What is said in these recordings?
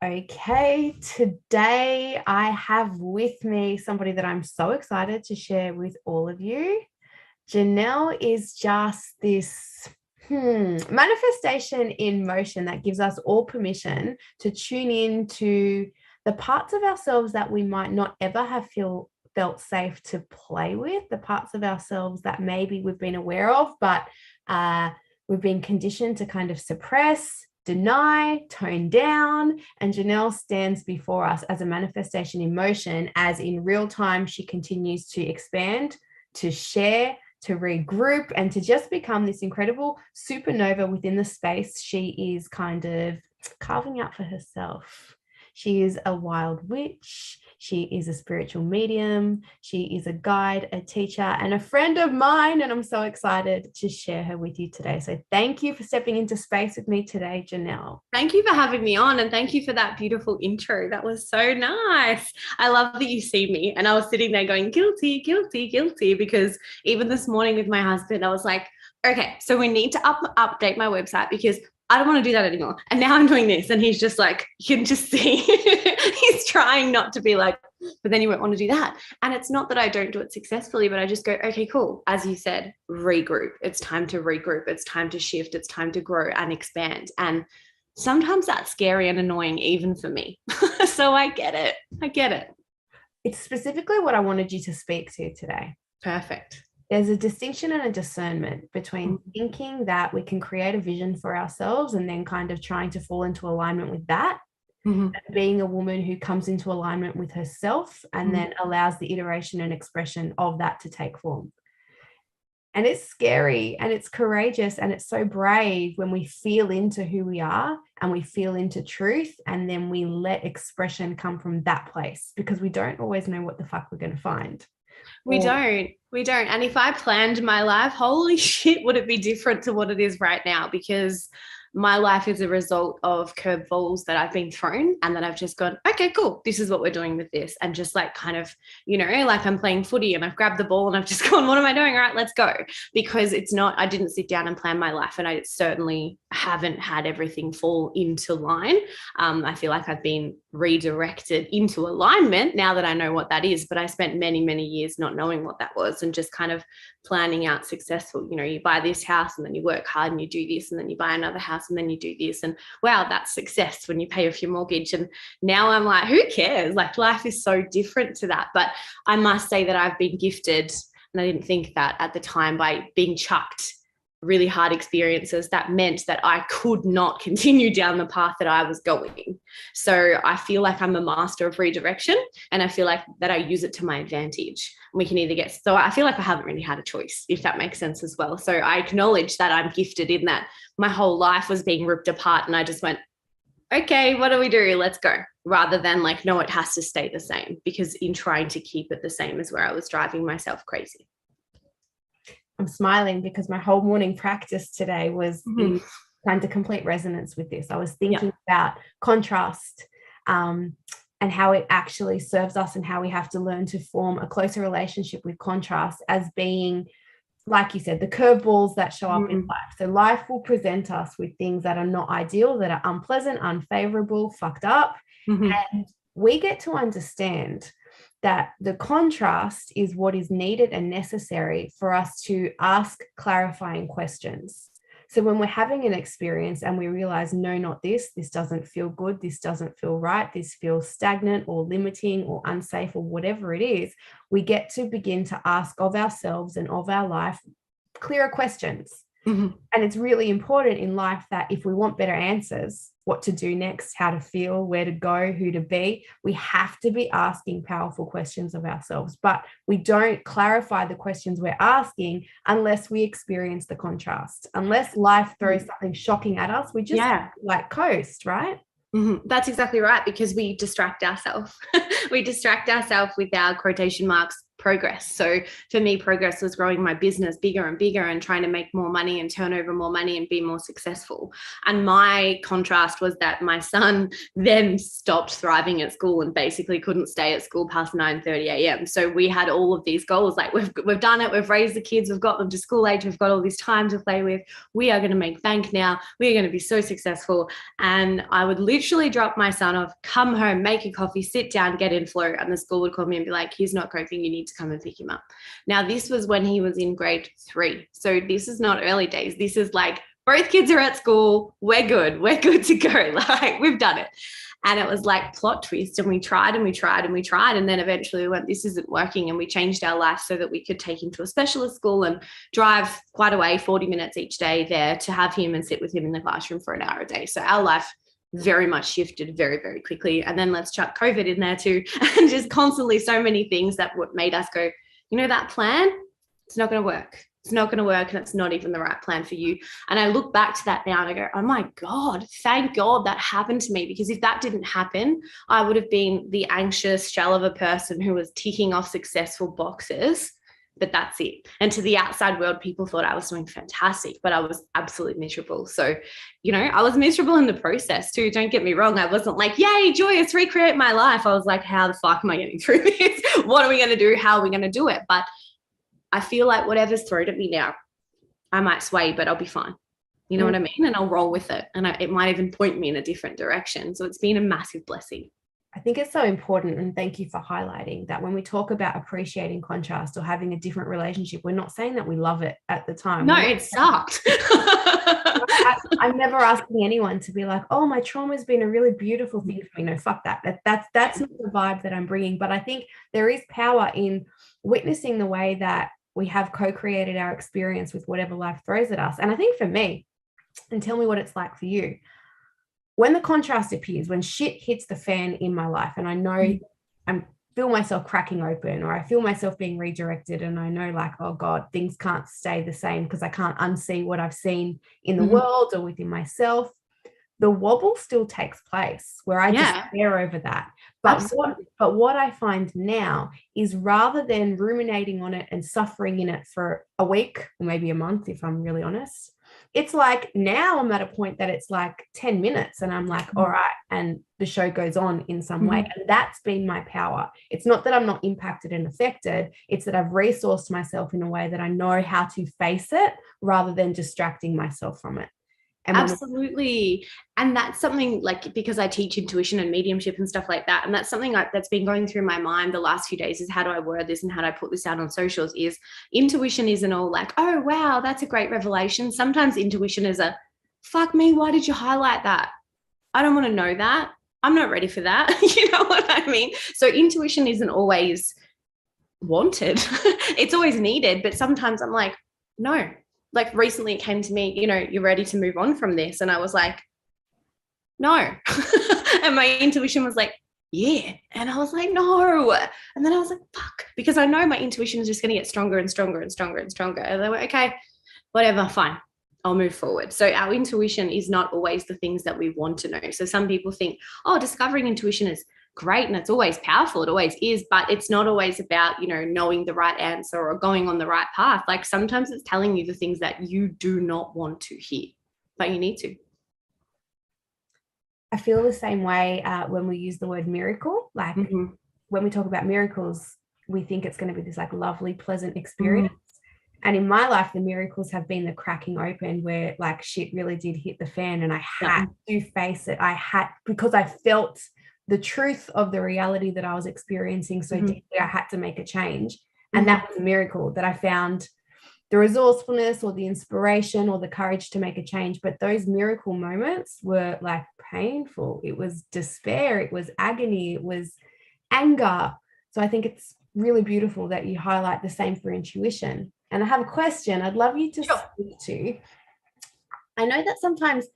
Okay, today I have with me somebody that I'm so excited to share with all of you. Janelle is just this manifestation in motion that gives us all permission to tune in to the parts of ourselves that we might not ever have felt safe to play with, the parts of ourselves that maybe we've been aware of, but we've been conditioned to kind of suppress, deny, tone down. And Janelle stands before us as a manifestation in motion, as in real time, she continues to expand, to share, to regroup, and to just become this incredible supernova within the space she is kind of carving out for herself. She is a wild witch. She is a spiritual medium. She is a guide, a teacher, and a friend of mine. And I'm so excited to share her with you today. So thank you for stepping into space with me today, Janelle. Thank you for having me on, and thank you for that beautiful intro. That was so nice. I love that you see me, and I was sitting there going, guilty, guilty, guilty, because even this morning with my husband, I was like, okay, so we need to update my website because I don't want to do that anymore. And now I'm doing this. And he's just like, you can just see he's trying not to be like, but then you won't want to do that. And it's not that I don't do it successfully, but I just go, okay, cool. As you said, regroup. It's time to regroup. It's time to shift. It's time to grow and expand. And sometimes that's scary and annoying even for me. So I get it. I get it. It's specifically what I wanted you to speak to today. Perfect. There's a distinction and a discernment between thinking that we can create a vision for ourselves and then kind of trying to fall into alignment with that. And being a woman who comes into alignment with herself and then allows the iteration and expression of that to take form. And it's scary and it's courageous and it's so brave when we feel into who we are and we feel into truth, and then we let expression come from that place, because we don't always know what the fuck we're going to find. We don't. And if I planned my life, holy shit, would it be different to what it is right now? Because my life is a result of curveballs that I've been thrown, and that I've just gone, okay, cool. This is what we're doing with this. And just like kind of, like I'm playing footy and I've grabbed the ball and I've just gone, what am I doing? All right, let's go. Because it's not, I didn't sit down and plan my life, and I certainly haven't had everything fall into line. I feel like I've been redirected into alignment now that I know what that is. But I spent many, many years not knowing what that was and just kind of planning out successful. You buy this house and then you work hard and you do this, and then you buy another house and then you do this, and wow, that's success when you pay off your mortgage. And now I'm like, who cares? Like, life is so different to that. But I must say that I've been gifted, and I didn't think that at the time, by being chucked really hard experiences that meant that I could not continue down the path that I was going. So I feel like I'm a master of redirection, and I feel like that I use it to my advantage. We can either get, so I feel like I haven't really had a choice, if that makes sense as well. So I acknowledge that I'm gifted in that my whole life was being ripped apart, and I just went, okay, what do we do? Let's go. Rather than like, no, it has to stay the same, because in trying to keep it the same is where I was driving myself crazy. I'm smiling because my whole morning practice today was in kind of complete resonance with this. I was thinking about contrast and how it actually serves us, and how we have to learn to form a closer relationship with contrast as being, like you said, the curveballs that show up in life. So life will present us with things that are not ideal, that are unpleasant, unfavorable, fucked up. And we get to understand that the contrast is what is needed and necessary for us to ask clarifying questions. So when we're having an experience and we realize, no, not this doesn't feel good, this doesn't feel right, this feels stagnant or limiting or unsafe or whatever it is, we get to begin to ask of ourselves and of our life clearer questions. And it's really important in life that if we want better answers, what to do next, how to feel, where to go, who to be, we have to be asking powerful questions of ourselves. But we don't clarify the questions we're asking unless we experience the contrast. Unless life throws something shocking at us, we just like coast, right? That's exactly right, because we distract ourselves. We distract ourselves with our quotation marks progress. So for me, progress was growing my business bigger and bigger and trying to make more money and turn over more money and be more successful. And my contrast was that my son then stopped thriving at school and basically couldn't stay at school past 9:30 a.m. So we had all of these goals, like we've done it, we've raised the kids, we've got them to school age, we've got all this time to play with, we are going to make bank now, we are going to be so successful. And I would literally drop my son off, come home, make a coffee, sit down, get in flow, and the school would call me and be like, he's not coping, you need to come and pick him up. Now this was when he was in grade 3, so this is not early days, this is like both kids are at school, we're good to go, like we've done it. And it was like plot twist, and we tried and we tried and we tried, and then eventually we went, this isn't working, and we changed our life so that we could take him to a specialist school and drive quite a way, 40 minutes each day there, to have him and sit with him in the classroom for an hour a day. So our life very much shifted very, very quickly. And then let's chuck COVID in there too, and just constantly so many things that made us go, you know, that plan, it's not going to work. It's not going to work, and it's not even the right plan for you. And I look back to that now and I go, oh my God, thank God that happened to me, because if that didn't happen, I would have been the anxious shell of a person who was ticking off successful boxes, but that's it. And to the outside world, people thought I was doing fantastic, but I was absolutely miserable. So, you know, I was miserable in the process too. Don't get me wrong. I wasn't like, yay, joyous, recreate my life. I was like, how the fuck am I getting through this? What are we going to do? How are we going to do it? But I feel like whatever's thrown at me now, I might sway, but I'll be fine. You know what I mean? And I'll roll with it. And it might even point me in a different direction. So it's been a massive blessing. I think it's so important, and thank you for highlighting that when we talk about appreciating contrast or having a different relationship, we're not saying that we love it at the time. No, it sucked. I'm never asking anyone to be like, oh, my trauma has been a really beautiful thing for me. No, fuck that. That's not the vibe that I'm bringing. But I think there is power in witnessing the way that we have co-created our experience with whatever life throws at us. And I think for me, and tell me what it's like for you, when the contrast appears, when shit hits the fan in my life, and I know I feel myself cracking open, or I feel myself being redirected, and I know like, oh God, things can't stay the same because I can't unsee what I've seen in the world or within myself, the wobble still takes place where I despair over that. But what I find now is, rather than ruminating on it and suffering in it for a week or maybe a month, if I'm really honest, it's like now I'm at a point that it's like 10 minutes and I'm like, all right, and the show goes on in some way. And that's been my power. It's not that I'm not impacted and affected. It's that I've resourced myself in a way that I know how to face it rather than distracting myself from it. Absolutely. And that's something, like, because I teach intuition and mediumship and stuff like that, and that's something that's been going through my mind the last few days, is how do I word this and how do I put this out on socials, is intuition isn't all like, oh wow, that's a great revelation. Sometimes intuition is a, fuck me, why did you highlight that? I don't want to know that. I'm not ready for that. You know what I mean? So intuition isn't always wanted. It's always needed, but sometimes I'm like, no. Like recently it came to me, you know, you're ready to move on from this. And I was like, no. And my intuition was like, yeah. And I was like, no. And then I was like, fuck, because I know my intuition is just going to get stronger and stronger and stronger and stronger. And I went, okay, whatever, fine, I'll move forward. So our intuition is not always the things that we want to know. So some people think, oh, discovering intuition is great and it's always powerful, it always is, but it's not always about, you know, knowing the right answer or going on the right path. Like sometimes it's telling you the things that you do not want to hear, but you need to. I feel the same way when we use the word miracle. Like when we talk about miracles, we think it's going to be this like lovely, pleasant experience. And in my life, the miracles have been the cracking open where like shit really did hit the fan and I had to face it. Because I felt the truth of the reality that I was experiencing so deeply, I had to make a change. And that was a miracle, that I found the resourcefulness or the inspiration or the courage to make a change. But those miracle moments were like painful. It was despair. It was agony. It was anger. So I think it's really beautiful that you highlight the same for intuition. And I have a question I'd love you to speak to. I know that sometimes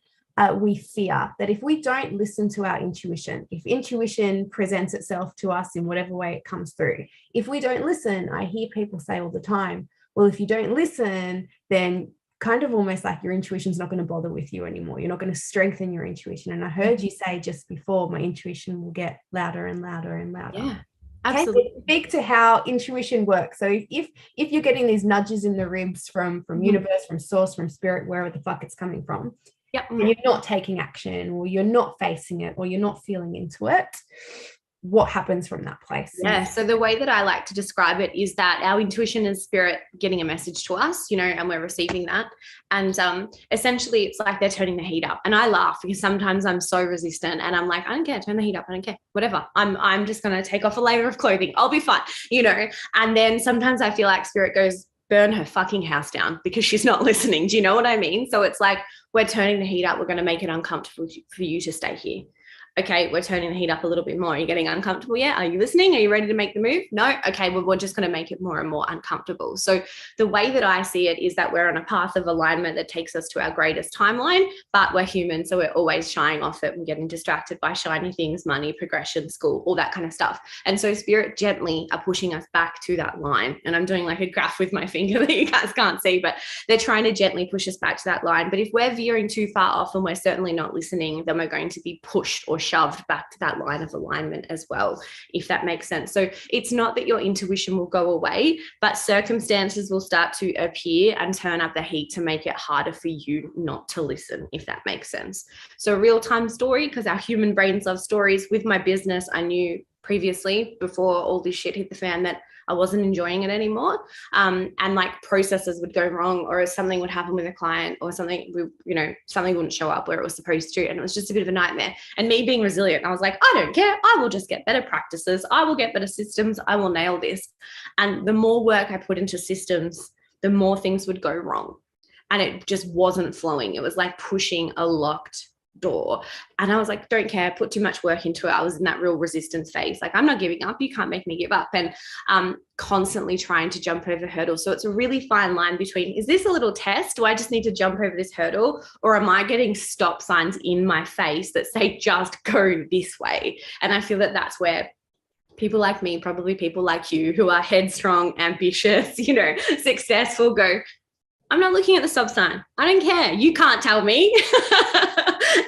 we fear that if we don't listen to our intuition, if intuition presents itself to us in whatever way it comes through, if we don't listen, I hear people say all the time, well, if you don't listen, then kind of almost like your intuition's not going to bother with you anymore. You're not going to strengthen your intuition. And I heard you say just before, my intuition will get louder and louder and louder. Yeah. Absolutely. Can you speak to how intuition works? So if you're getting these nudges in the ribs from universe, from source, from spirit, wherever the fuck it's coming from, Yep. and you're not taking action, or you're not facing it, or you're not feeling into it, what happens from that place? Yeah. So the way that I like to describe it is that our intuition is spirit getting a message to us, and we're receiving that. And essentially it's like they're turning the heat up. And I laugh because sometimes I'm so resistant and I'm like, I don't care, turn the heat up. I don't care, whatever. I'm just going to take off a layer of clothing. I'll be fine, And then sometimes I feel like spirit goes, burn her fucking house down because she's not listening. Do you know what I mean? So it's like, we're turning the heat up. We're going to make it uncomfortable for you to stay here. Okay, we're turning the heat up a little bit more. Are you getting uncomfortable yet? Are you listening? Are you ready to make the move? No? Okay, well, we're just going to make it more and more uncomfortable. So the way that I see it is that we're on a path of alignment that takes us to our greatest timeline, but we're human, so we're always shying off it and getting distracted by shiny things, money, progression, school, all that kind of stuff. And so spirit gently are pushing us back to that line. And I'm doing like a graph with my finger that you guys can't see, but they're trying to gently push us back to that line. But if we're veering too far off and we're certainly not listening, then we're going to be pushed or shoved back to that line of alignment as well, if that makes sense. So it's not that your intuition will go away, but circumstances will start to appear and turn up the heat to make it harder for you not to listen, if that makes sense. So a real-time story, because our human brains love stories. With my business, I knew previously, before all this shit hit the fan, that I wasn't enjoying it anymore. And like processes would go wrong, or something would happen with a client, or something, something wouldn't show up where it was supposed to. And it was just a bit of a nightmare. And me being resilient, I was like, I don't care. I will just get better practices. I will get better systems. I will nail this. And the more work I put into systems, the more things would go wrong. And it just wasn't flowing. It was like pushing a locked door. And I was like, don't care, put too much work into it. I was in that real resistance phase. Like, I'm not giving up. You can't make me give up. And constantly trying to jump over hurdles. So it's a really fine line between, is this a little test? Do I just need to jump over this hurdle? Or am I getting stop signs in my face that say, just go this way? And I feel that that's where people like me, probably people like you who are headstrong, ambitious, successful, go, I'm not looking at the stop sign. I don't care. You can't tell me.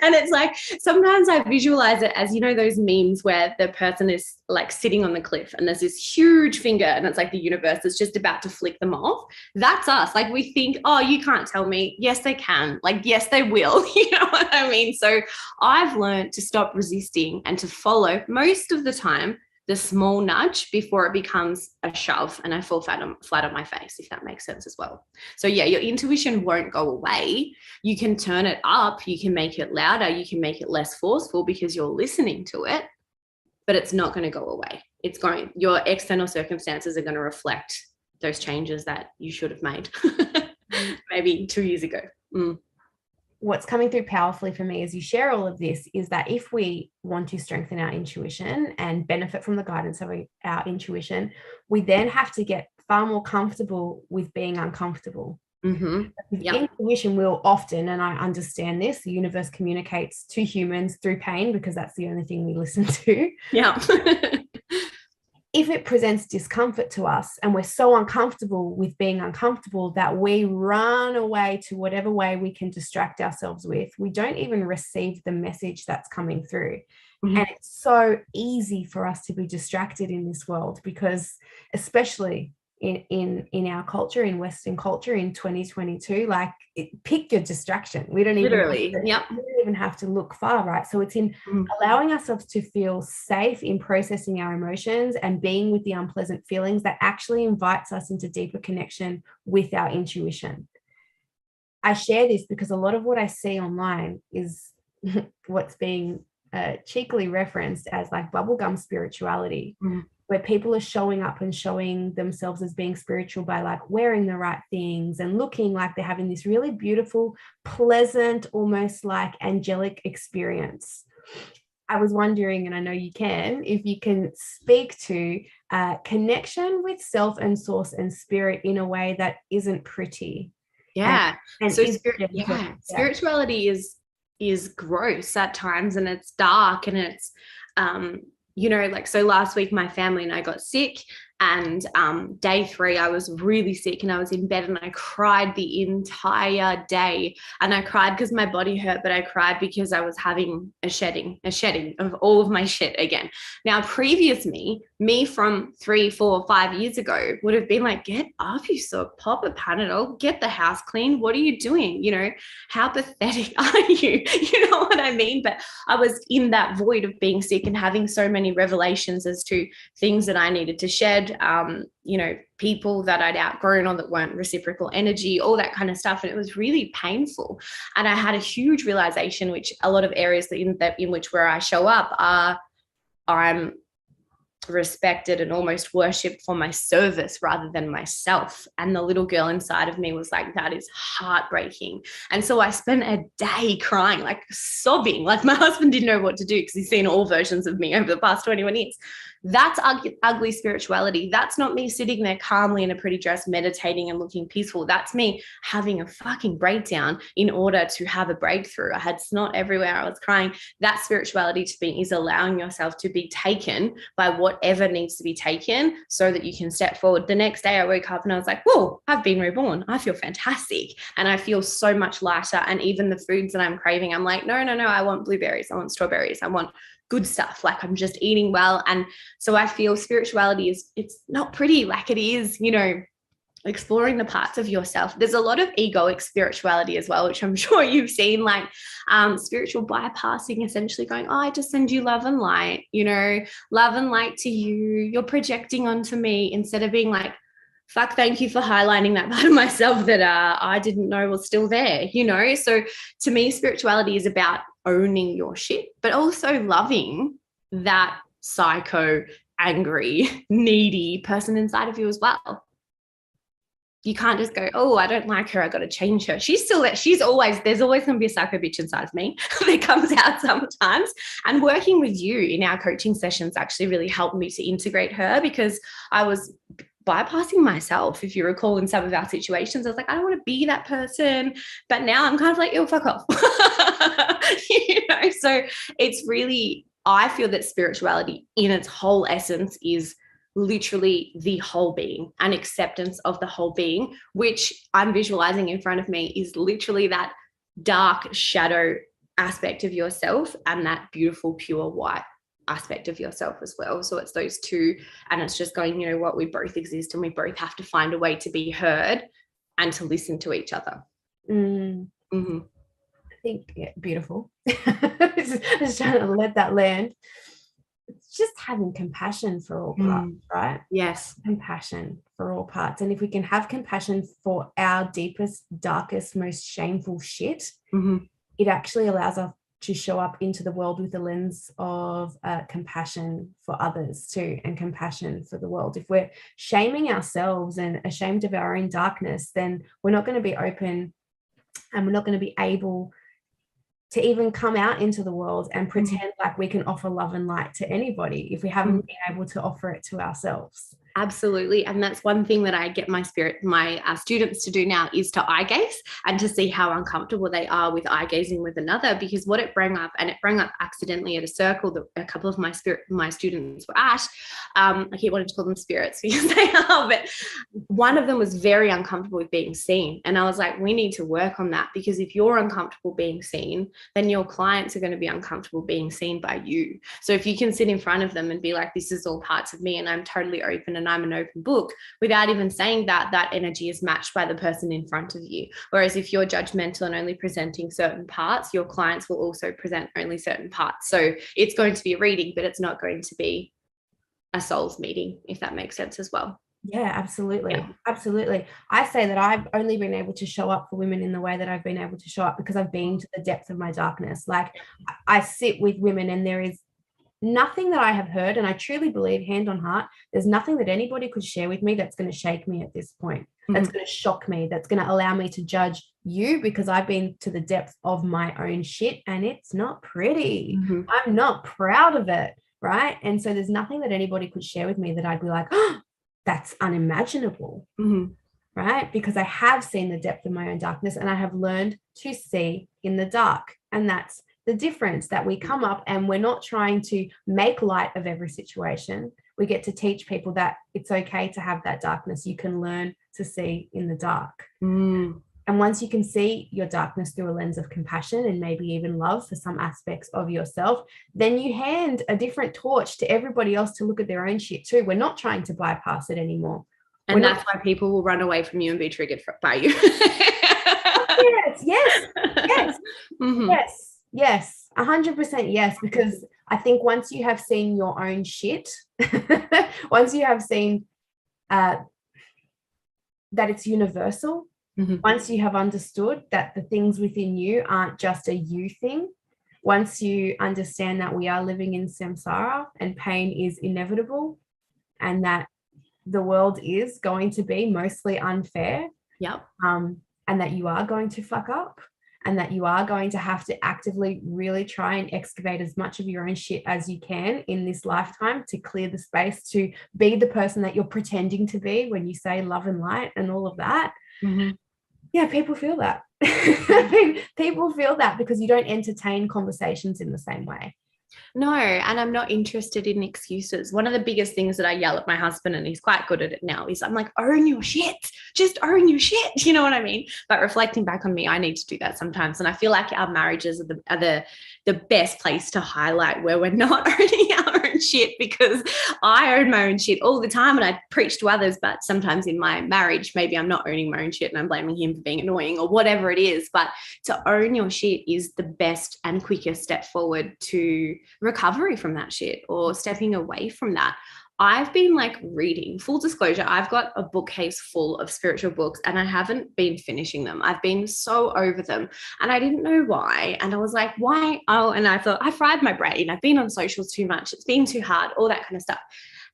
And it's like, sometimes I visualize it as, those memes where the person is like sitting on the cliff and there's this huge finger and it's like the universe is just about to flick them off. That's us. Like, we think, oh, you can't tell me. Yes, they can. Like, yes, they will. You know what I mean? So I've learned to stop resisting and to follow most of the time the small nudge before it becomes a shove and I fall flat on my face, if that makes sense as well. So yeah, your intuition won't go away. You can turn it up, you can make it louder, you can make it less forceful because you're listening to it, but it's not going to go away. Your external circumstances are going to reflect those changes that you should have made maybe 2 years ago. What's coming through powerfully for me as you share all of this is that if we want to strengthen our intuition and benefit from the guidance of our intuition, we then have to get far more comfortable with being uncomfortable. Yep. Intuition will often, and I understand this, the universe communicates to humans through pain because that's the only thing we listen to. Yeah. If it presents discomfort to us and we're so uncomfortable with being uncomfortable that we run away to whatever way we can distract ourselves with, we don't even receive the message that's coming through. And it's so easy for us to be distracted in this world because, especially in our culture, in Western culture in 2022, like, pick your distraction. We don't even have to look far, right? So it's in allowing ourselves to feel safe in processing our emotions and being with the unpleasant feelings that actually invites us into deeper connection with our intuition. I share this because a lot of what I see online is what's being cheekily referenced as like bubblegum spirituality, where people are showing up and showing themselves as being spiritual by like wearing the right things and looking like they're having this really beautiful, pleasant, almost like angelic experience. I was wondering, and I know you can, if you can speak to connection with self and source and spirit in a way that isn't pretty. Yeah. And so spirituality is gross at times, and it's dark, and it's so last week my family and I got sick, And day 3, I was really sick and I was in bed and I cried the entire day. And I cried because my body hurt, but I cried because I was having a shedding of all of my shit again. Now, previous me from 3, 4, 5 years ago would have been like, get up, you suck, pop a Panadol, get the house clean. What are you doing? You know, how pathetic are you? You know what I mean? But I was in that void of being sick and having so many revelations as to things that I needed to shed, you know, people that I'd outgrown or that weren't reciprocal energy, all that kind of stuff. And it was really painful. And I had a huge realization, which a lot of areas in which where I show up are, I'm respected and almost worshipped for my service rather than myself. And the little girl inside of me was like, that is heartbreaking. And so I spent a day crying, like sobbing, like my husband didn't know what to do because he's seen all versions of me over the past 21 years. That's ugly spirituality. That's not me sitting there calmly in a pretty dress, meditating and looking peaceful. That's me having a fucking breakdown in order to have a breakthrough. I had snot everywhere. I was crying. That spirituality to me is allowing yourself to be taken by whatever needs to be taken so that you can step forward. The next day I woke up and I was like, whoa, I've been reborn. I feel fantastic. And I feel so much lighter. And even the foods that I'm craving, I'm like, no, I want blueberries. I want strawberries. I want good stuff. Like I'm just eating well. And so I feel spirituality it's not pretty like it is, you know, exploring the parts of yourself. There's a lot of egoic spirituality as well, which I'm sure you've seen, like spiritual bypassing, essentially going, oh, I just send you love and light, you know, love and light to you. You're projecting onto me, instead of being like, fuck, thank you for highlighting that part of myself that I didn't know was still there, you know? So to me, spirituality is about owning your shit, but also loving that psycho, angry, needy person inside of you as well. You can't just go, oh, I don't like her, I got to change her. She's still there. There's always going to be a psycho bitch inside of me that comes out sometimes. And working with you in our coaching sessions actually really helped me to integrate her, because I was bypassing myself. If you recall, in some of our situations, I was like, I don't want to be that person. But now I'm kind of like, oh, fuck off. You know, so it's really, I feel that spirituality in its whole essence is literally the whole being, and acceptance of the whole being, which I'm visualizing in front of me is literally that dark shadow aspect of yourself and that beautiful pure white aspect of yourself as well. So it's those two, and it's just going, you know what, we both exist and we both have to find a way to be heard and to listen to each other. Mm-hmm. I think, yeah, beautiful. Just trying to let that land. It's just having compassion for all parts, right? Yes. Compassion for all parts. And if we can have compassion for our deepest, darkest, most shameful shit, it actually allows us to show up into the world with a lens of compassion for others too, and compassion for the world. If we're shaming ourselves and ashamed of our own darkness, then we're not going to be open, and we're not going to be able to even come out into the world and pretend like we can offer love and light to anybody if we haven't been able to offer it to ourselves. Absolutely. And that's one thing that I get my students to do now, is to eye gaze and to see how uncomfortable they are with eye gazing with another, because what it brought up, and it brought up accidentally at a circle that a couple of my students were at. I keep wanting to call them spirits because they are, but one of them was very uncomfortable with being seen. And I was like, we need to work on that, because if you're uncomfortable being seen, then your clients are going to be uncomfortable being seen by you. So if you can sit in front of them and be like, this is all parts of me and I'm totally open and I'm an open book, without even saying that, that energy is matched by the person in front of you. Whereas if you're judgmental and only presenting certain parts, your clients will also present only certain parts. So it's going to be a reading, but it's not going to be a soul's meeting, if that makes sense as well. Yeah, absolutely. Yeah. Absolutely. I say that I've only been able to show up for women in the way that I've been able to show up because I've been to the depth of my darkness. Like I sit with women and there is nothing that I have heard, and I truly believe, hand on heart, there's nothing that anybody could share with me that's going to shake me at this point, that's going to shock me, that's going to allow me to judge you, because I've been to the depth of my own shit and it's not pretty. I'm not proud of it, right? And so there's nothing that anybody could share with me that I'd be like, oh, that's unimaginable, right? Because I have seen the depth of my own darkness and I have learned to see in the dark. And that's the difference, that we come up and we're not trying to make light of every situation. we get to teach people that it's okay to have that darkness. You can learn to see in the dark. And once you can see your darkness through a lens of compassion and maybe even love for some aspects of yourself, then you hand a different torch to everybody else to look at their own shit too. We're not trying to bypass it anymore. And that's why people will run away from you and be triggered by you. Yes. Mm-hmm. Yes. 100% yes. Because I think once you have seen your own shit, once you have seen that it's universal, once you have understood that the things within you aren't just a you thing, once you understand that we are living in samsara and pain is inevitable and that the world is going to be mostly unfair, and that you are going to fuck up and that you are going to have to actively really try and excavate as much of your own shit as you can in this lifetime to clear the space to be the person that you're pretending to be when you say love and light and all of that. Yeah, people feel that. People feel that because you don't entertain conversations in the same way. No, and I'm not interested in excuses. One of the biggest things that I yell at my husband, and he's quite good at it now, is I'm like, own your shit. Just own your shit. You know what I mean? But reflecting back on me, I need to do that sometimes. And I feel like our marriages are the best place to highlight where we're not owning our own shit, because I own my own shit all the time and I preach to others, but sometimes in my marriage, maybe I'm not owning my own shit and I'm blaming him for being annoying or whatever it is. But to own your shit is the best and quickest step forward to recovery from that shit or stepping away from that. I've been like reading, full disclosure, I've got a bookcase full of spiritual books and I haven't been finishing them. I've been so over them and I didn't know why. And I was like, why? Oh, and I thought I fried my brain. I've been on socials too much. It's been too hard, all that kind of stuff.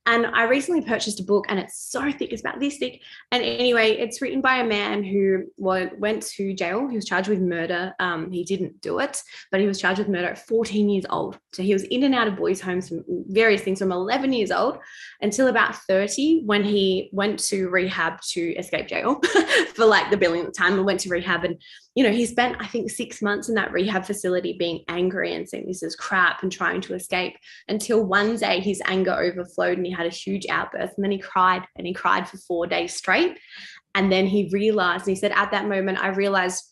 And I recently purchased a book and it's so thick, it's about this thick. And anyway, it's written by a man who went to jail. He was charged with murder. He didn't do it, but he was charged with murder at 14 years old. So he was in and out of boys' homes from various things from 11 years old until about 30 when he went to rehab to escape jail for like the billionth time and went to rehab. And, you know, he spent, I think, 6 months in that rehab facility being angry and saying this is crap and trying to escape until one day his anger overflowed and he had a huge outburst and then he cried for 4 days straight. And then he realized, and he said, at that moment, I realized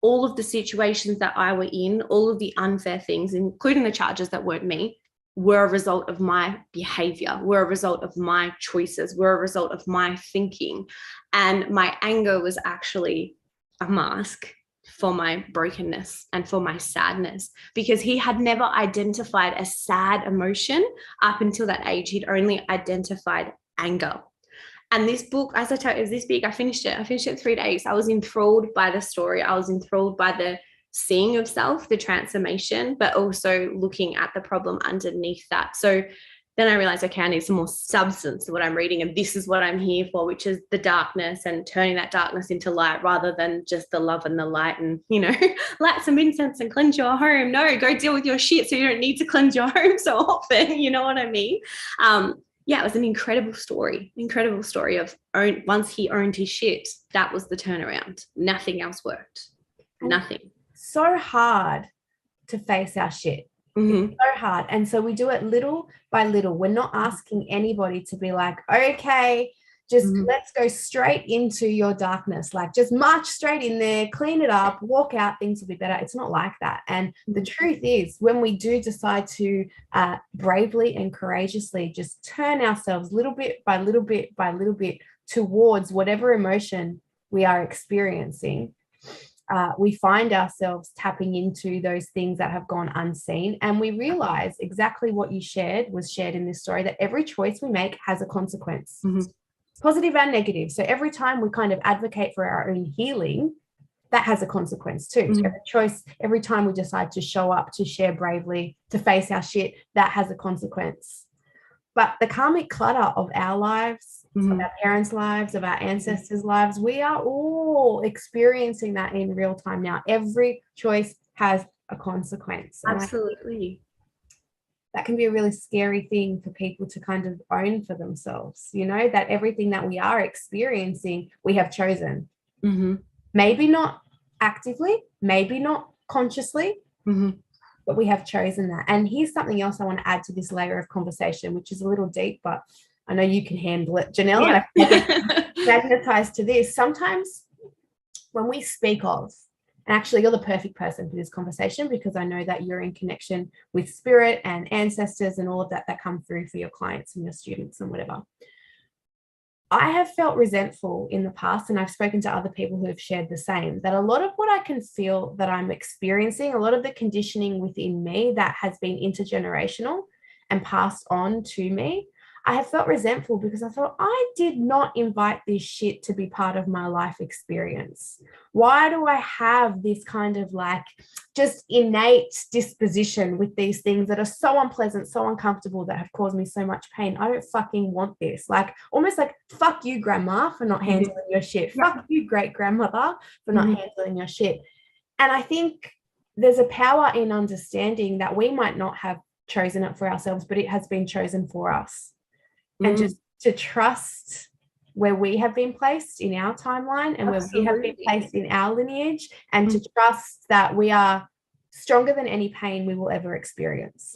all of the situations that I were in, all of the unfair things, including the charges that weren't me, were a result of my behavior, were a result of my choices, were a result of my thinking. And my anger was actually a mask for my brokenness and for my sadness, because he had never identified a sad emotion up until that age. He'd only identified anger. And this book, as I tell you, is this big. I finished it in 3 days. I was enthralled by the story. I was enthralled by the seeing of self, the transformation, but also looking at the problem underneath that. So then I realized, okay, I need some more substance to what I'm reading. And this is what I'm here for, which is the darkness and turning that darkness into light rather than just the love and the light and, you know, light some incense and cleanse your home. No, go deal with your shit so you don't need to cleanse your home so often. You know what I mean? Yeah, it was an incredible story of once he owned his shit, that was the turnaround. Nothing else worked. Nothing. So hard to face our shit. It's so hard. And so we do it little by little. We're not asking anybody to be like, okay, just let's go straight into your darkness. Like just march straight in there, clean it up, walk out, things will be better. It's not like that. And the truth is, when we do decide to bravely and courageously just turn ourselves little bit by little bit by little bit towards whatever emotion we are experiencing, we find ourselves tapping into those things that have gone unseen. And we realize exactly what you was shared in this story, that every choice we make has a consequence, positive and negative. So every time we kind of advocate for our own healing, that has a consequence too. Every time we decide to show up, to share bravely, to face our shit, that has a consequence. But the karmic clutter of our lives, of our parents' lives, of our ancestors' lives, we are all experiencing that in real time now. Every choice has a consequence. Absolutely. That can be a really scary thing for people to kind of own for themselves, you know, that everything that we are experiencing, we have chosen. Maybe not actively, maybe not consciously, but we have chosen that. And here's something else I want to add to this layer of conversation, which is a little deep, but I know you can handle it, Janelle. Yeah. And I get magnetized to this. Sometimes when we speak of, and actually you're the perfect person for this conversation because I know that you're in connection with spirit and ancestors and all of that come through for your clients and your students and whatever. I have felt resentful in the past, and I've spoken to other people who have shared the same, that a lot of what I can feel that I'm experiencing, a lot of the conditioning within me that has been intergenerational and passed on to me, I have felt resentful because I thought I did not invite this shit to be part of my life experience. Why do I have this kind of like just innate disposition with these things that are so unpleasant, so uncomfortable, that have caused me so much pain? I don't fucking want this. Like almost like, fuck you, grandma, for not handling your shit. Fuck you, great grandmother, for not handling your shit. And I think there's a power in understanding that we might not have chosen it for ourselves, but it has been chosen for us. And just to trust where we have been placed in our timeline and where we have been placed in our lineage, and to trust that we are stronger than any pain we will ever experience.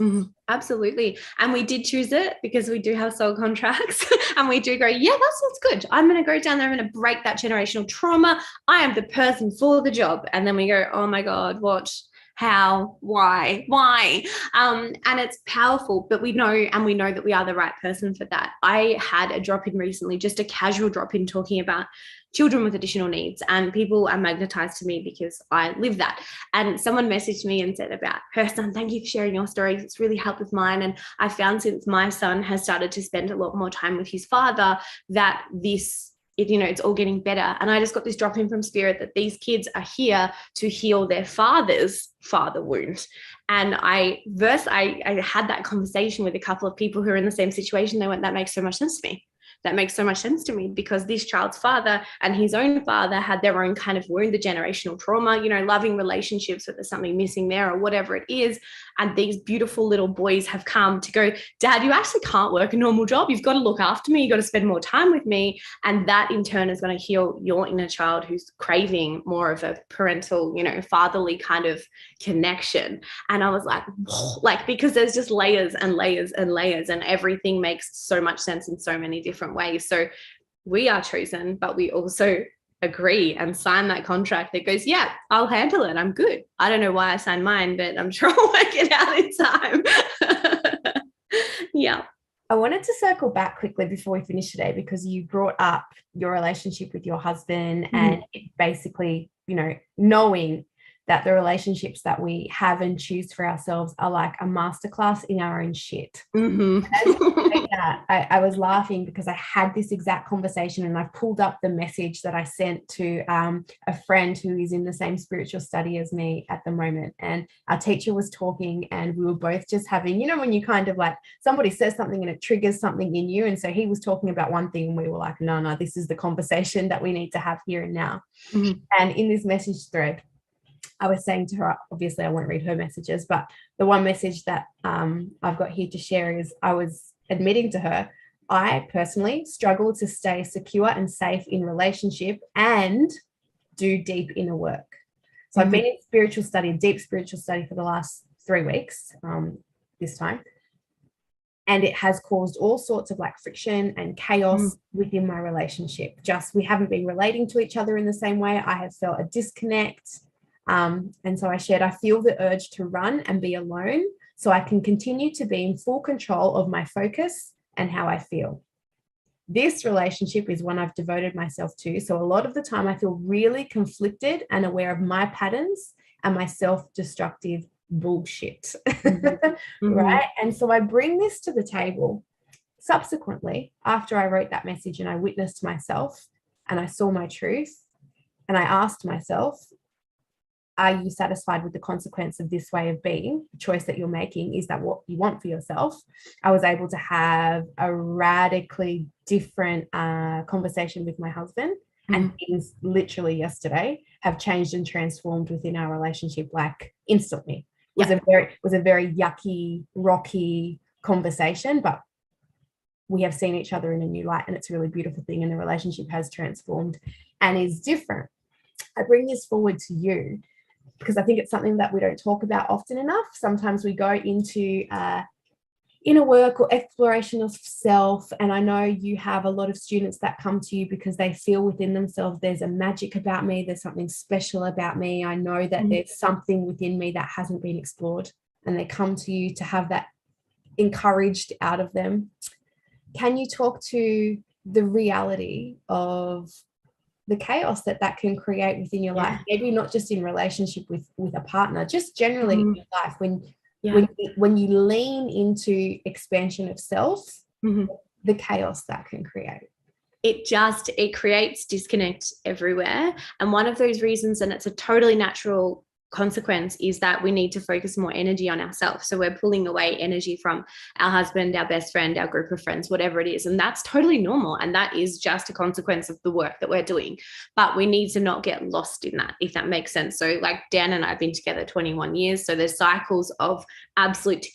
Absolutely. And we did choose it because we do have soul contracts and we do go, yeah, that sounds good. I'm going to go down there. I'm going to break that generational trauma. I am the person for the job. And then we go, oh my God, what? How, why, and it's powerful, but we know that we are the right person for that. I had a drop-in recently, just a casual drop-in, talking about children with additional needs, and people are magnetized to me because I live that. And someone messaged me and said about her son, thank you for sharing your stories, it's really helped with mine. And I found since my son has started to spend a lot more time with his father that it's all getting better. And I just got this drop in from spirit that these kids are here to heal their father's father wound. And I had that conversation with a couple of people who are in the same situation. They went, that makes so much sense to me. That makes so much sense to me, because this child's father and his own father had their own kind of wound, the generational trauma, loving relationships, but there's something missing there or whatever it is. And these beautiful little boys have come to go, Dad, you actually can't work a normal job. You've got to look after me. You've got to spend more time with me. And that in turn is going to heal your inner child who's craving more of a parental, fatherly kind of connection. And I was like, because there's just layers and layers and layers, and everything makes so much sense in so many different ways. So we are chosen, but we also agree and sign that contract that goes, yeah, I'll handle it. I'm good. I don't know why I signed mine, but I'm sure I'll work it out in time. Yeah. I wanted to circle back quickly before we finish today, because you brought up your relationship with your husband and it basically, knowing that the relationships that we have and choose for ourselves are like a masterclass in our own shit. I was laughing because I had this exact conversation, and I pulled up the message that I sent to a friend who is in the same spiritual study as me at the moment. And our teacher was talking, and we were both just having, when you kind of like somebody says something and it triggers something in you. And so he was talking about one thing and we were like, no, this is the conversation that we need to have here and now. And in this message thread, I was saying to her, obviously I won't read her messages, but the one message that I've got here to share is I was admitting to her, I personally struggle to stay secure and safe in relationship and do deep inner work. So I've been in deep spiritual study for the last 3 weeks this time. And it has caused all sorts of like friction and chaos within my relationship. Just we haven't been relating to each other in the same way. I have felt a disconnect. And so I shared, I feel the urge to run and be alone so I can continue to be in full control of my focus and how I feel. This relationship is one I've devoted myself to. So a lot of the time I feel really conflicted and aware of my patterns and my self-destructive bullshit. Right? And so I bring this to the table subsequently after I wrote that message and I witnessed myself and I saw my truth and I asked myself, are you satisfied with the consequence of this way of being? The choice that you're making, is that what you want for yourself? I was able to have a radically different conversation with my husband, and things literally yesterday have changed and transformed within our relationship like instantly. It was a very yucky, rocky conversation, but we have seen each other in a new light, and it's a really beautiful thing, and the relationship has transformed and is different. I bring this forward to you because I think it's something that we don't talk about often enough. Sometimes we go into inner work or exploration of self. And I know you have a lot of students that come to you because they feel within themselves, there's a magic about me, there's something special about me. I know that there's something within me that hasn't been explored, and they come to you to have that encouraged out of them. Can you talk to the reality of the chaos that can create within your life? Maybe not just in relationship with a partner, just generally in your life, when you lean into expansion of self, the chaos that can create. It creates disconnect everywhere. And one of those reasons, and it's a totally natural consequence, is that we need to focus more energy on ourselves. So we're pulling away energy from our husband, our best friend, our group of friends, whatever it is. And that's totally normal. And that is just a consequence of the work that we're doing. But we need to not get lost in that, if that makes sense. So like Dan and I have been together 21 years. So there's cycles of absolute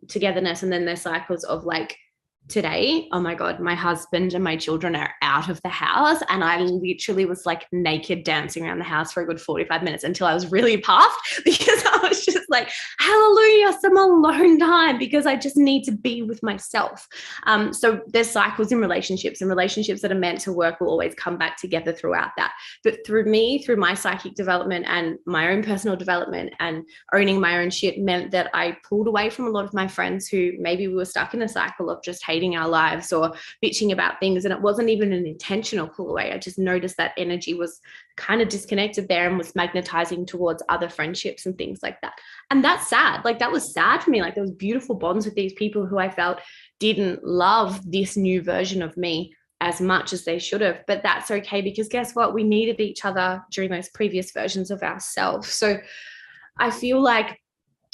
togetherness. And then there's cycles of like, today, oh my God, my husband and my children are out of the house. And I literally was like naked dancing around the house for a good 45 minutes until I was really puffed, because I was just like, hallelujah, some alone time, because I just need to be with myself. So there's cycles in relationships, and relationships that are meant to work will always come back together throughout that. But through my psychic development and my own personal development and owning my own shit meant that I pulled away from a lot of my friends who maybe we were stuck in a cycle of just hating our lives or bitching about things. And it wasn't even an intentional pull away. I just noticed that energy was kind of disconnected there and was magnetizing towards other friendships and things like that. And that's sad. Like, that was sad for me. Like, there was beautiful bonds with these people who I felt didn't love this new version of me as much as they should have. But that's okay, because guess what? We needed each other during those previous versions of ourselves. So I feel like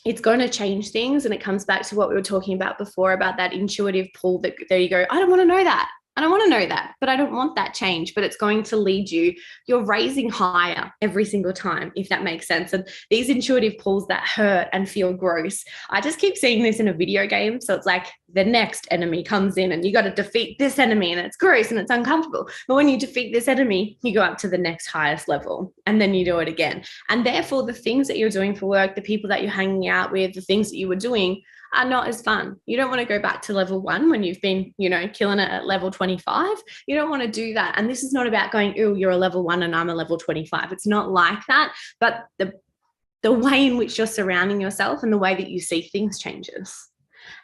it's going to change things. And it comes back to what we were talking about before, about that intuitive pull, that there you go, I don't want to know that. I don't want to know that, but I don't want that change, but it's going to lead you're raising higher every single time, if that makes sense. And these intuitive pulls that hurt and feel gross, I just keep seeing this in a video game. So it's like the next enemy comes in and you got to defeat this enemy, and it's gross and it's uncomfortable. But when you defeat this enemy, you go up to the next highest level, and then you do it again. And therefore the things that you're doing for work, the people that you're hanging out with, the things that you were doing are not as fun. You don't want to go back to level 1 when you've been, killing it at level 25. You don't want to do that. And this is not about going, oh, you're a level 1 and I'm a level 25. It's not like that. But the way in which you're surrounding yourself and the way that you see things changes.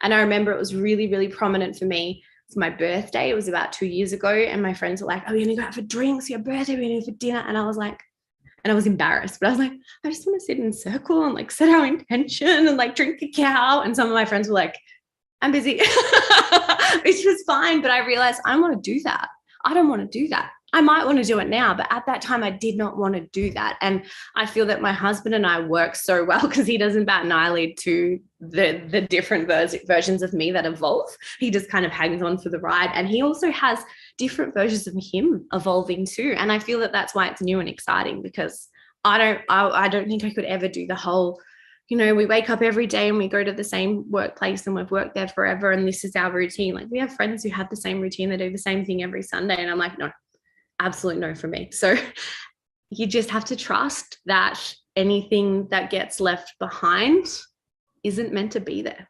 And I remember it was really, really prominent for me. It's my birthday. It was about 2 years ago. And my friends were like, oh, we're going to go out for drinks, your birthday, we're going to go for dinner. And I was like, and I was embarrassed, but I was like, I just want to sit in a circle and like set our intention and like drink cacao. And some of my friends were like, I'm busy, which was fine. But I realized I want to do that. I don't want to do that. I might want to do it now, but at that time I did not want to do that. And I feel that my husband and I work so well because he doesn't bat an eyelid to the different versions of me that evolve. He just kind of hangs on for the ride. And he also has different versions of him evolving too. And I feel that that's why it's new and exciting, because I don't think I could ever do the whole, we wake up every day and we go to the same workplace and we've worked there forever and this is our routine. Like, we have friends who have the same routine. They do the same thing every Sunday. And I'm like, no, absolute no for me. So you just have to trust that anything that gets left behind isn't meant to be there.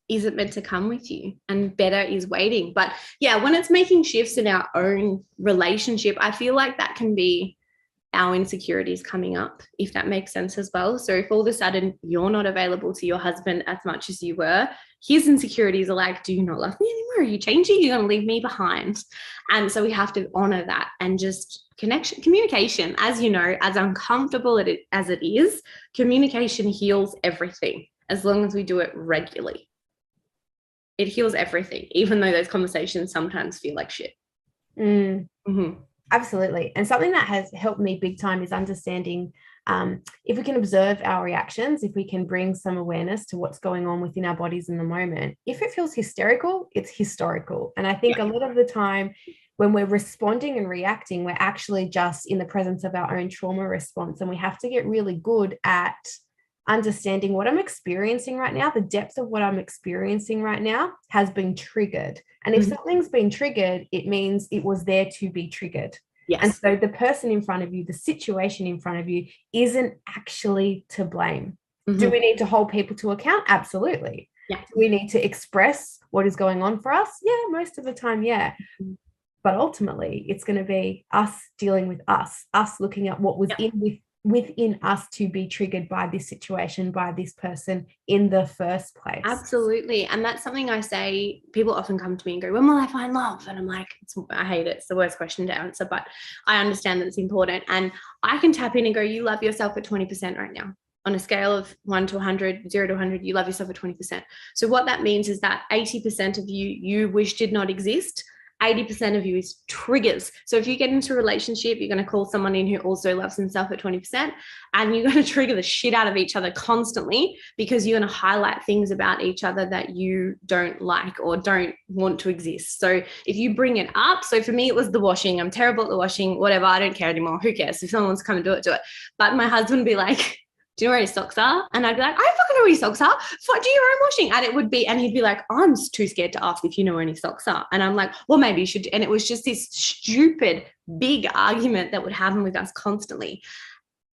Isn't meant to come with you, and better is waiting. But yeah, when it's making shifts in our own relationship, I feel like that can be our insecurities coming up, if that makes sense as well. So if all of a sudden you're not available to your husband as much as you were, his insecurities are like, do you not love me anymore? Are you changing? You're going to leave me behind. And so we have to honor that, and just communication, as you know, as uncomfortable as it is, communication heals everything as long as we do it regularly. It heals everything, even though those conversations sometimes feel like shit. Absolutely. And something that has helped me big time is understanding if we can observe our reactions, if we can bring some awareness to what's going on within our bodies in the moment. If it feels hysterical, it's historical. And I think a lot of the time when we're responding and reacting, we're actually just in the presence of our own trauma response. And we have to get really good at understanding what I'm experiencing right now. The depth of what I'm experiencing right now has been triggered. And if something's been triggered, it means it was there to be triggered. Yes. And so the person in front of you, the situation in front of you isn't actually to blame. Do we need to hold people to account? Absolutely. Yeah. Do we need to express what is going on for us? Yeah, most of the time, yeah. But ultimately, it's going to be us dealing with us looking at what was within us to be triggered by this situation, by this person in the first place. Absolutely. And that's something I say, people often come to me and go, when will I find love? And I'm like, I hate it. It's the worst question to answer, but I understand that it's important. And I can tap in and go, you love yourself at 20% right now. On a scale of 1 to 100, 0 to 100, you love yourself at 20%. So what that means is that 80% of you wish did not exist. 80% of you is triggers. So if you get into a relationship, you're going to call someone in who also loves himself at 20%, and you're going to trigger the shit out of each other constantly because you're going to highlight things about each other that you don't like or don't want to exist. So if you bring it up, so for me, it was the washing. I'm terrible at the washing, whatever. I don't care anymore. Who cares? If someone wants to come and do it, do it. But my husband would be like, do you know where his socks are? And I'd be like, I fucking know where his socks are. Do your own washing. And he'd be like, I'm too scared to ask if you know where any socks are. And I'm like, well, maybe you should. And it was just this stupid, big argument that would happen with us constantly.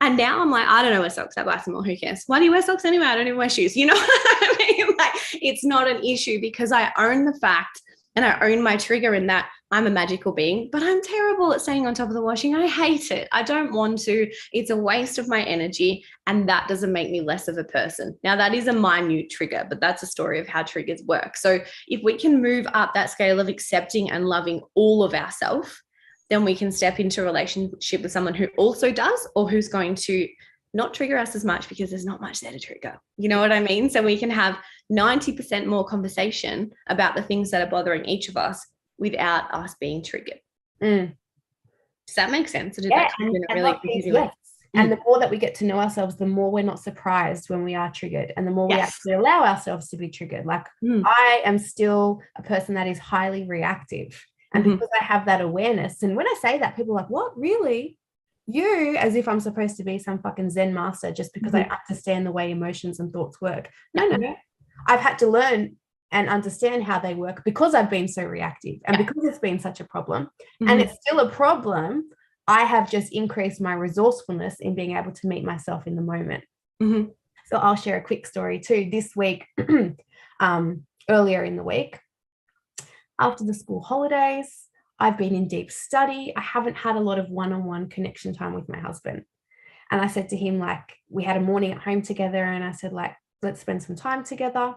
And now I'm like, I don't know where socks are, buy some more. Who cares? Why do you wear socks anyway? I don't even wear shoes. You know what I mean? Like, it's not an issue because I own the fact and I own my trigger in that I'm a magical being, but I'm terrible at staying on top of the washing. I hate it. I don't want to. It's a waste of my energy, and that doesn't make me less of a person. Now, that is a minute trigger, but that's a story of how triggers work. So if we can move up that scale of accepting and loving all of ourselves, then we can step into a relationship with someone who also does, or who's going to not trigger us as much because there's not much there to trigger. You know what I mean? So we can have 90% more conversation about the things that are bothering each of us without us being triggered. Does that make sense? Or did that really confusing? Yes. And the more that we get to know ourselves, the more we're not surprised when we are triggered, and the more we actually allow ourselves to be triggered. Like I am still a person that is highly reactive. And because I have that awareness, and when I say that, people are like, what, really? You, as if I'm supposed to be some fucking Zen master just because I understand the way emotions and thoughts work. No. I've had to learn and understand how they work because I've been so reactive and because it's been such a problem. And it's still a problem. I have just increased my resourcefulness in being able to meet myself in the moment. So I'll share a quick story too. This week, earlier in the week, after the school holidays, I've been in deep study. I haven't had a lot of one-on-one connection time with my husband. And I said to him, like, we had a morning at home together, and I said, like, let's spend some time together.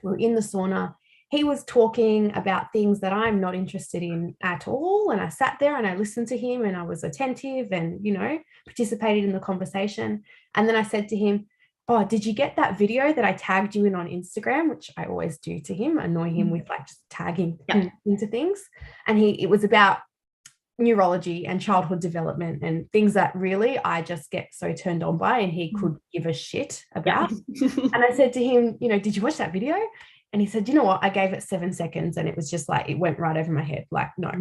We were in the sauna. He was talking about things that I'm not interested in at all. And I sat there and I listened to him, and I was attentive and, you know, participated in the conversation. And then I said to him, oh, did you get that video that I tagged you in on Instagram, which I always do to him, annoy him with like just tagging into things. And it was about neurology and childhood development and things that really I just get so turned on by, and he could give a shit about. And I said to him, you know, did you watch that video? And he said, you know what? I gave it 7 seconds and it was just like, it went right over my head. Like, no.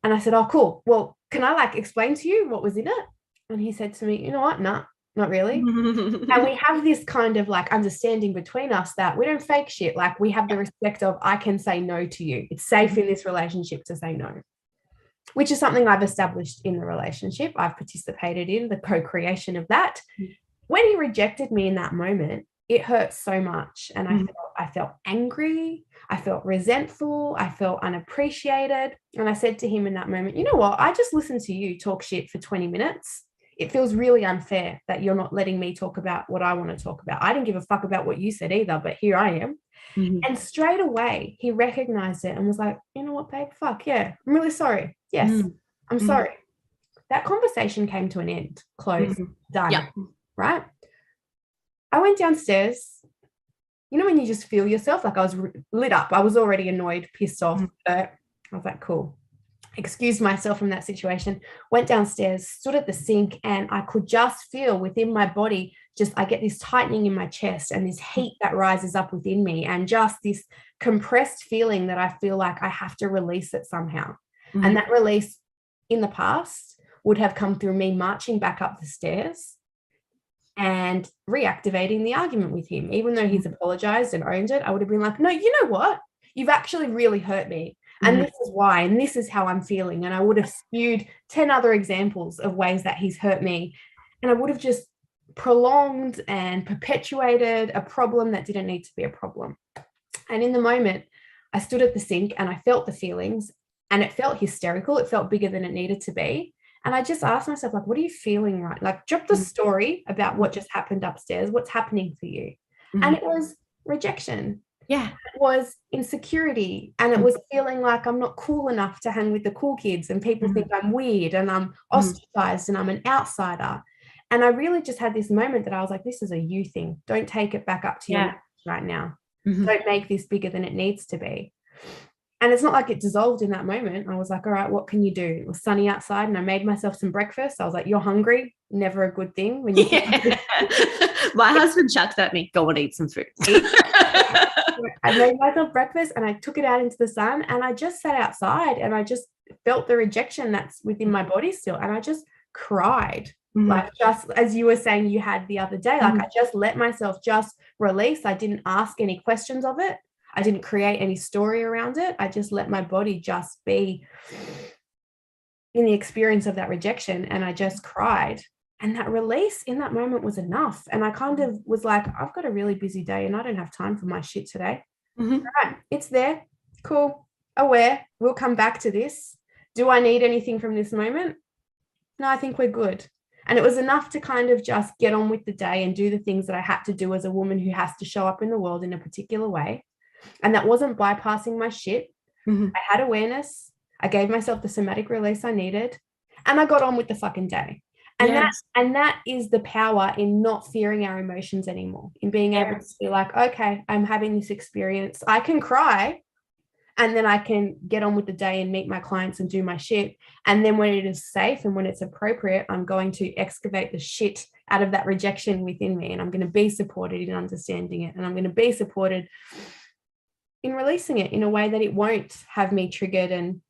And I said, oh, cool. Well, can I like explain to you what was in it? And he said to me, you know what? Nah, not really. And we have this kind of like understanding between us that we don't fake shit. Like, we have the respect of, I can say no to you. It's safe in this relationship to say no, which is something I've established in the relationship. I've participated in the co-creation of that. When he rejected me in that moment, it hurt so much. And I felt angry. I felt resentful. I felt unappreciated. And I said to him in that moment, you know what? I just listened to you talk shit for 20 minutes. It feels really unfair that you're not letting me talk about what I want to talk about. I didn't give a fuck about what you said either, but here I am. And straight away, he recognized it and was like, you know what, babe? Fuck yeah. I'm really sorry. Yes, I'm sorry. That conversation came to an end. Closed. Done. Right? I went downstairs. You know when you just feel yourself? Like I was lit up. I was already annoyed, pissed off. But I was like, cool. Excused myself from that situation. Went downstairs, stood at the sink, and I could just feel within my body, I get this tightening in my chest and this heat that rises up within me, and just this compressed feeling that I feel like I have to release it somehow. And that release in the past would have come through me marching back up the stairs and reactivating the argument with him. Even though he's apologized and owned it, I would have been like, no, you know what? You've actually really hurt me. And this is why, and this is how I'm feeling. And I would have spewed 10 other examples of ways that he's hurt me. And I would have just prolonged and perpetuated a problem that didn't need to be a problem. And in the moment, I stood at the sink and I felt the feelings, and it felt hysterical. It felt bigger than it needed to be. And I just asked myself, like, what are you feeling right? Like, drop the story about what just happened upstairs. What's happening for you? And it was rejection. Yeah. It was insecurity. And it was feeling like I'm not cool enough to hang with the cool kids, and people think I'm weird and I'm ostracized and I'm an outsider. And I really just had this moment that I was like, this is a you thing. Don't take it back up to you right now. Don't make this bigger than it needs to be. And it's not like it dissolved in that moment. I was like, all right, what can you do? It was sunny outside and I made myself some breakfast. I was like, you're hungry. Never a good thing. When you My husband chucks at me, go and eat some food. I made myself breakfast and I took it out into the sun, and I just sat outside and I just felt the rejection that's within my body still. And I just cried. Like, just as you were saying you had the other day, like I just let myself just release. I didn't ask any questions of it. I didn't create any story around it. I just let my body just be in the experience of that rejection, and I just cried. And that release in that moment was enough. And I kind of was like, I've got a really busy day and I don't have time for my shit today. All right, it's there. Cool. Aware. We'll come back to this. Do I need anything from this moment? No, I think we're good. And it was enough to kind of just get on with the day and do the things that I had to do as a woman who has to show up in the world in a particular way. And that wasn't bypassing my shit. I had awareness. I gave myself the somatic release I needed, and I got on with the fucking day. And that is the power in not fearing our emotions anymore, in being able to be like, okay, I'm having this experience. I can cry, and then I can get on with the day and meet my clients and do my shit. And then when it is safe and when it's appropriate, I'm going to excavate the shit out of that rejection within me. And I'm going to be supported in understanding it. And I'm going to be supported in releasing it in a way that it won't have me triggered and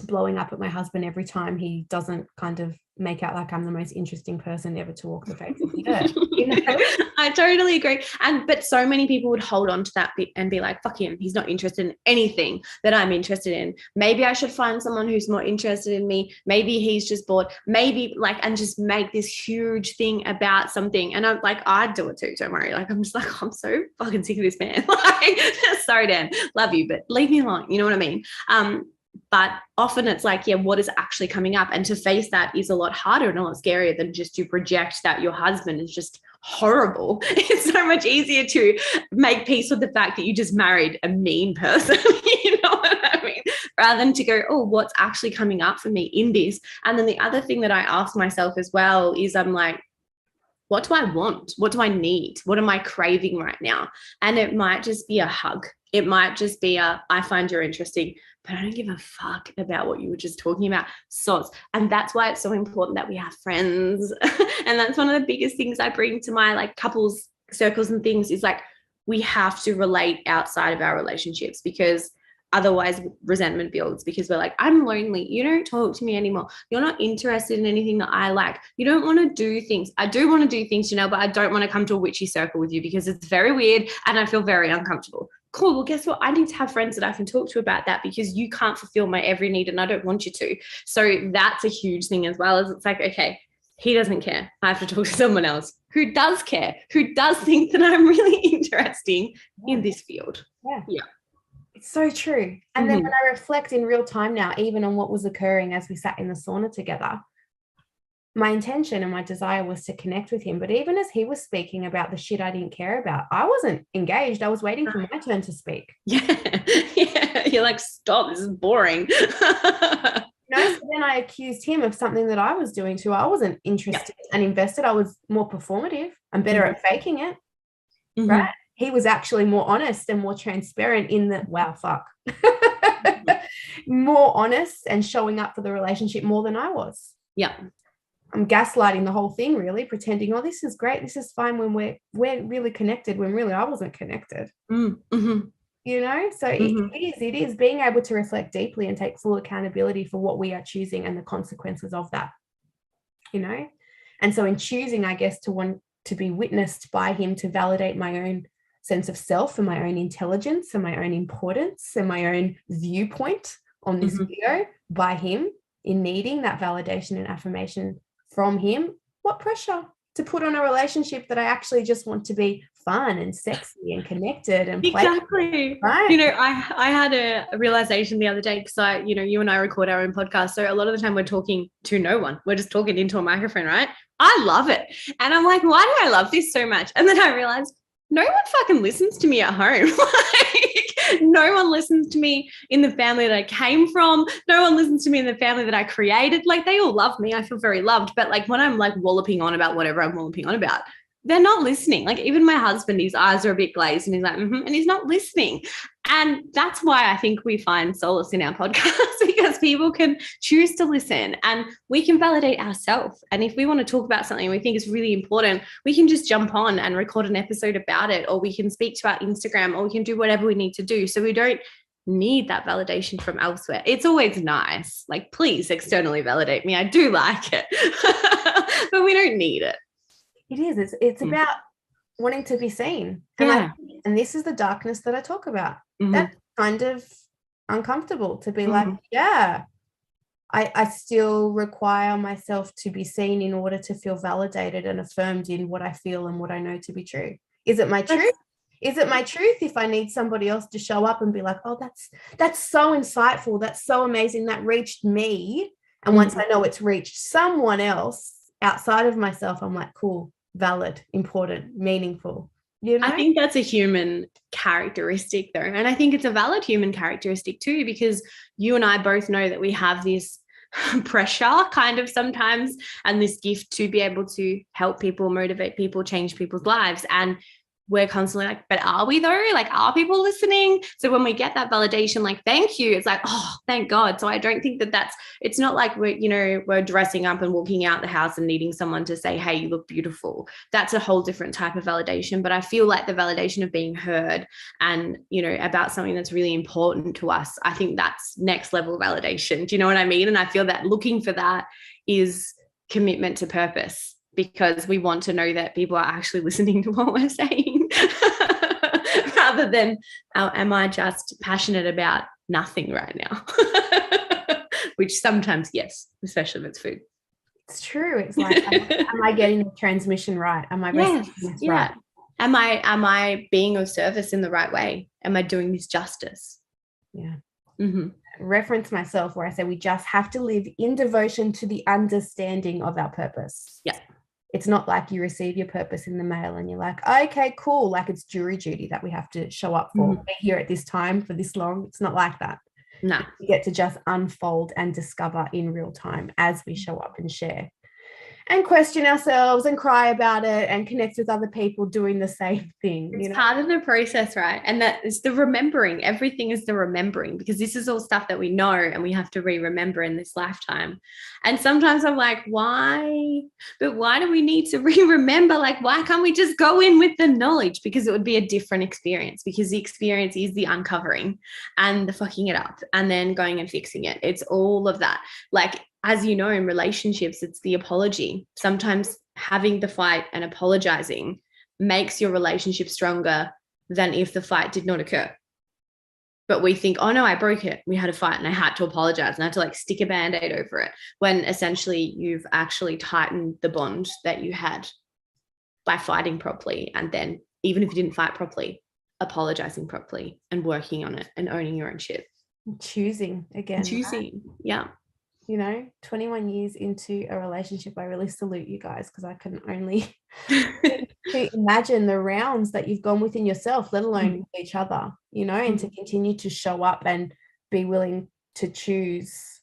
blowing up at my husband every time he doesn't kind of make out like I'm the most interesting person ever to walk the face of the earth. You know? I totally agree. But so many people would hold on to that bit and be like, fuck him. He's not interested in anything that I'm interested in. Maybe I should find someone who's more interested in me. Maybe he's just bored. Maybe and just make this huge thing about something. And I'm like, I'd do it too. Don't worry. Like, I'm just like, I'm so fucking sick of this man. Like, sorry, Dan, love you, but leave me alone. You know what I mean? But often it's like, what is actually coming up? And to face that is a lot harder and a lot scarier than just to project that your husband is just horrible. It's so much easier to make peace with the fact that you just married a mean person, you know what I mean? Rather than to go, oh, what's actually coming up for me in this? And then the other thing that I ask myself as well is I'm like, what do I want? What do I need? What am I craving right now? And it might just be a hug. It might just be I find you're interesting, but I don't give a fuck about what you were just talking about. Soz. And that's why it's so important that we have friends. And that's one of the biggest things I bring to my couples circles and things is we have to relate outside of our relationships, because otherwise resentment builds, because we're like, I'm lonely. You don't talk to me anymore. You're not interested in anything that I like. You don't want to do things. I do want to do things, Janelle, but I don't want to come to a witchy circle with you because it's very weird and I feel very uncomfortable. Cool. Well, guess what? I need to have friends that I can talk to about that, because you can't fulfill my every need and I don't want you to. So that's a huge thing as well. As it's like, okay, he doesn't care. I have to talk to someone else who does care, who does think that I'm really interesting in this field. Yeah. It's so true. And then when I reflect in real time now, even on what was occurring as we sat in the sauna together, my intention and my desire was to connect with him. But even as he was speaking about the shit I didn't care about, I wasn't engaged. I was waiting for my turn to speak. Yeah. You're like, stop, this is boring. So then I accused him of something that I was doing too. I wasn't interested and invested. I was more performative. I'm better at faking it. Right? He was actually more honest and more transparent in that, wow, fuck. More honest and showing up for the relationship more than I was. Yeah. I'm gaslighting the whole thing, really, pretending, oh, this is great, this is fine, when we're really connected, when really I wasn't connected. You know, so it is being able to reflect deeply and take full accountability for what we are choosing and the consequences of that, you know. And so in choosing, I guess, to want to be witnessed by him, to validate my own sense of self and my own intelligence and my own importance and my own viewpoint on this video by him, in needing that validation and affirmation from him, what pressure to put on a relationship that I actually just want to be fun and sexy and connected and exactly. Right? You know, I had a realization the other day because you and I record our own podcast. So a lot of the time we're talking to no one. We're just talking into a microphone, right? I love it. And I'm like, why do I love this so much? And then I realized no one fucking listens to me at home. Like, no one listens to me in the family that I came from. No one listens to me in the family that I created. Like, they all love me. I feel very loved. But like when I'm like walloping on about whatever I'm walloping on about, they're not listening. Like even my husband, his eyes are a bit glazed and he's like, and he's not listening. And that's why I think we find solace in our podcast, because people can choose to listen and we can validate ourselves. And if we want to talk about something we think is really important, we can just jump on and record an episode about it, or we can speak to our Instagram, or we can do whatever we need to do. So we don't need that validation from elsewhere. It's always nice. Like, please externally validate me. I do like it, but we don't need it. It is. It's about wanting to be seen. And, and this is the darkness that I talk about. That's kind of uncomfortable to be like, I still require myself to be seen in order to feel validated and affirmed in what I feel and what I know to be true. Is it my truth? Is it my truth if I need somebody else to show up and be like, oh, that's so insightful. That's so amazing. That reached me. And once I know it's reached someone else outside of myself, I'm like, cool, valid, important, meaningful. You know? I think that's a human characteristic though. And I think it's a valid human characteristic too, because you and I both know that we have this pressure kind of sometimes and this gift to be able to help people, motivate people, change people's lives. And we're constantly like, but are we though? Like, are people listening? So when we get that validation, like, thank you, it's like, oh, thank God. So I don't think it's not like we're dressing up and walking out the house and needing someone to say, hey, you look beautiful. That's a whole different type of validation. But I feel like the validation of being heard and, about something that's really important to us, I think that's next level validation. Do you know what I mean? And I feel that looking for that is commitment to purpose, because we want to know that people are actually listening to what we're saying rather than, am I just passionate about nothing right now? Which sometimes, yes, especially if it's food. It's true. It's like, am I getting the transmission right? Am I receiving this right? Am I being of service in the right way? Am I doing this justice? Yeah. Reference myself where I say we just have to live in devotion to the understanding of our purpose. Yeah. It's not like you receive your purpose in the mail and you're like, okay, cool. Like it's jury duty that we have to show up for. Be here at this time for this long. It's not like that. No. We get to just unfold and discover in real time as we show up and share and question ourselves and cry about it and connect with other people doing the same thing. It's part of the process, right? And that is the remembering. Everything is the remembering, because this is all stuff that we know and we have to remember in this lifetime. And sometimes I'm like, why? But why do we need to remember? Like, why can't we just go in with the knowledge? Because it would be a different experience, because the experience is the uncovering and the fucking it up and then going and fixing it. It's all of that. Like, as you know, in relationships, it's the apology. Sometimes having the fight and apologizing makes your relationship stronger than if the fight did not occur. But we think, oh no, I broke it. We had a fight and I had to apologize and I had to like stick a band-aid over it, when essentially you've actually tightened the bond that you had by fighting properly. And then even if you didn't fight properly, apologizing properly and working on it and owning your own shit. Choosing again. Choosing. Right? Yeah. 21 years into a relationship, I really salute you guys, because I can only imagine the rounds that you've gone within yourself, let alone with each other, and to continue to show up and be willing to choose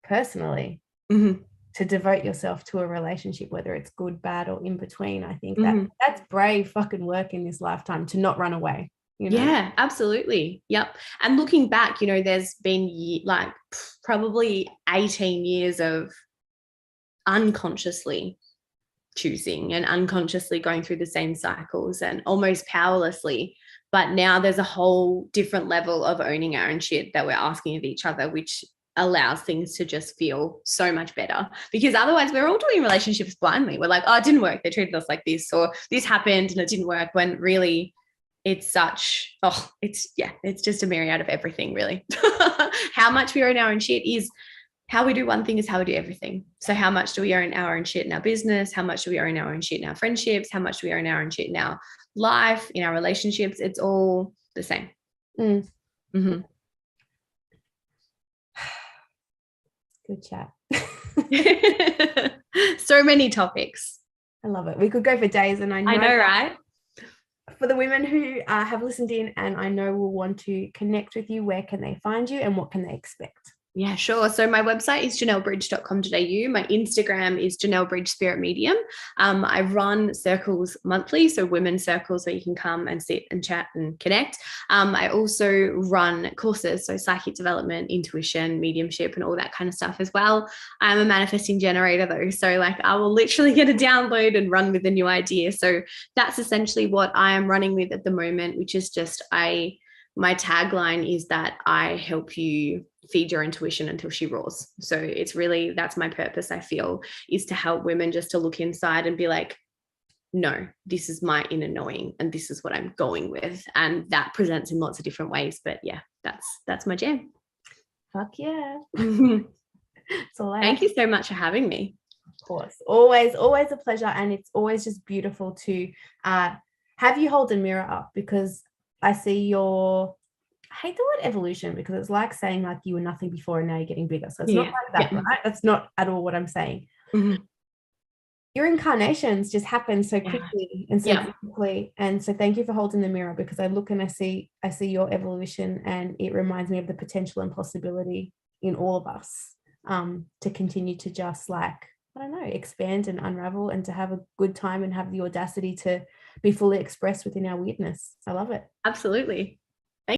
personally to devote yourself to a relationship, whether it's good, bad, or in between. I think that's brave fucking work in this lifetime, to not run away. Yeah, absolutely. Yep. And looking back, there's been like probably 18 years of unconsciously choosing and unconsciously going through the same cycles and almost powerlessly. But now there's a whole different level of owning our own shit that we're asking of each other, which allows things to just feel so much better, because otherwise we're all doing relationships blindly. We're like, oh, it didn't work. They treated us like this, or this happened and it didn't work, when really it's just a myriad of everything, really. How much we own our own shit is how we do one thing is how we do everything. So how much do we own our own shit in our business? How much do we own our own shit in our friendships? How much do we own our own shit in our life, in our relationships? It's all the same. Mm-hmm. Good chat. So many topics. I love it. We could go for days, and I know right? For the women who have listened in and I know will want to connect with you, where can they find you and what can they expect? Yeah, sure. So my website is janellebridge.com.au. My Instagram is Janelle Bridge Spirit Medium. I run circles monthly, so women's circles where you can come and sit and chat and connect. I also run courses, so psychic development, intuition, mediumship, and all that kind of stuff as well. I'm a manifesting generator though, so like I will literally get a download and run with a new idea. So that's essentially what I am running with at the moment, which is just my tagline is that I help you feed your intuition until she roars. So it's really, that's my purpose, I feel, is to help women just to look inside and be like, no, this is my inner knowing and this is what I'm going with. And that presents in lots of different ways. But yeah, that's my jam. Fuck yeah. So thank you so much for having me. Of course. Always a pleasure. And it's always just beautiful to have you hold a mirror up, because I see I hate the word evolution, because it's like saying like you were nothing before and now you're getting bigger. So it's not like that, right? That's not at all what I'm saying. Mm-hmm. Your incarnations just happen so quickly and so quickly. And so thank you for holding the mirror, because I look and I see your evolution, and it reminds me of the potential and possibility in all of us to continue to just like, I don't know, expand and unravel, and to have a good time and have the audacity to be fully expressed within our weirdness. I love it. Absolutely.